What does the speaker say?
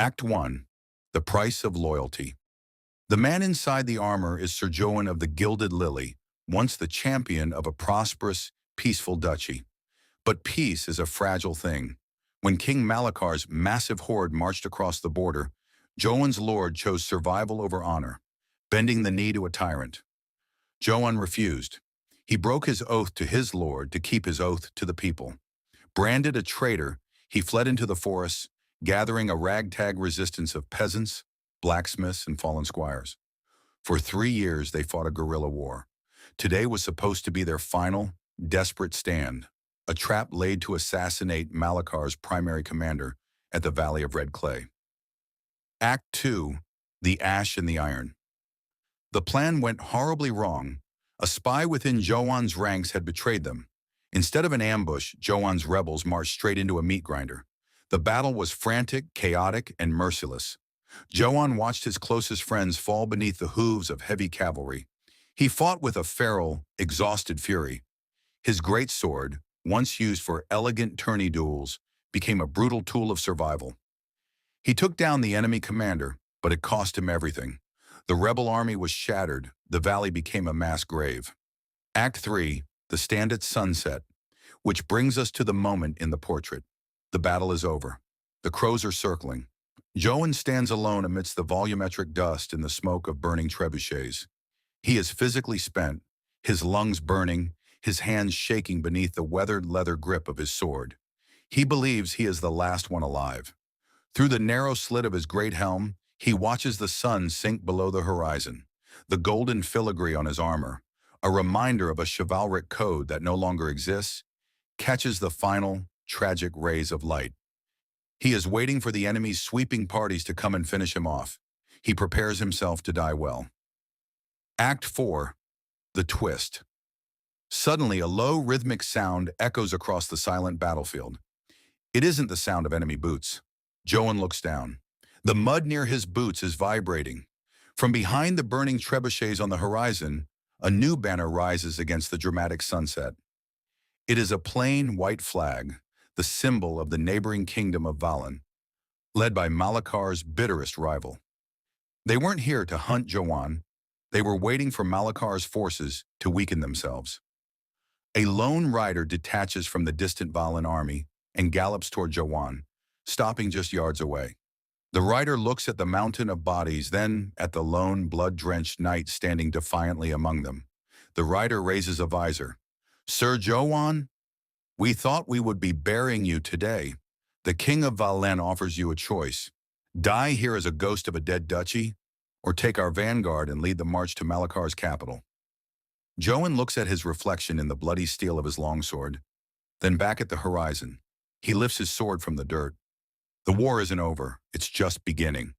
Act 1. The Price of Loyalty. The man inside the armor is Sir Jowan of the Gilded Lily, once the champion of a prosperous, peaceful duchy. But peace is a fragile thing. When King Malakar's massive horde marched across the border, Jowan's lord chose survival over honor, bending the knee to a tyrant. Jowan refused. He broke his oath to his lord to keep his oath to the people. Branded a traitor, he fled into the forests, gathering a ragtag resistance of peasants, blacksmiths, and fallen squires. For 3 years, they fought a guerrilla war. Today was supposed to be their final, desperate stand, a trap laid to assassinate Malakar's primary commander at the Valley of Red Clay. Act 2. The Ash and the Iron. The plan went horribly wrong. A spy within Jowan's ranks had betrayed them. Instead of an ambush, Jowan's rebels marched straight into a meat grinder. The battle was frantic, chaotic, and merciless. Jowan watched his closest friends fall beneath the hooves of heavy cavalry. He fought with a feral, exhausted fury. His great sword, once used for elegant tourney duels, became a brutal tool of survival. He took down the enemy commander, but it cost him everything. The rebel army was shattered. The valley became a mass grave. Act 3. The Stand at Sunset, which brings us to the moment in the portrait. The battle is over. The crows are circling. Jowan stands alone amidst the volumetric dust and the smoke of burning trebuchets. He is physically spent, his lungs burning, his hands shaking beneath the weathered leather grip of his sword. He believes he is the last one alive. Through the narrow slit of his great helm, he watches the sun sink below the horizon, the golden filigree on his armor, a reminder of a chivalric code that no longer exists, catches the final, tragic rays of light. He is waiting for the enemy's sweeping parties to come and finish him off. He prepares himself to die well. Act 4. The Twist. Suddenly, a low, rhythmic sound echoes across the silent battlefield. It isn't the sound of enemy boots. Jowan looks down. The mud near his boots is vibrating. From behind the burning trebuchets on the horizon, a new banner rises against the dramatic sunset. It is a plain white flag, the symbol of the neighboring kingdom of Valen, led by Malakar's bitterest rival. They weren't here to hunt Jowan. They were waiting for Malakar's forces to weaken themselves. A lone rider detaches from the distant Valen army and gallops toward Jowan, stopping just yards away. The rider looks at the mountain of bodies, then at the lone, blood-drenched knight standing defiantly among them. The rider raises a visor. "Sir Jowan, we thought we would be burying you today. The king of Valen offers you a choice. Die here as a ghost of a dead duchy, or take our vanguard and lead the march to Malakar's capital." Jowan looks at his reflection in the bloody steel of his longsword, then back at the horizon. He lifts his sword from the dirt. The war isn't over, it's just beginning.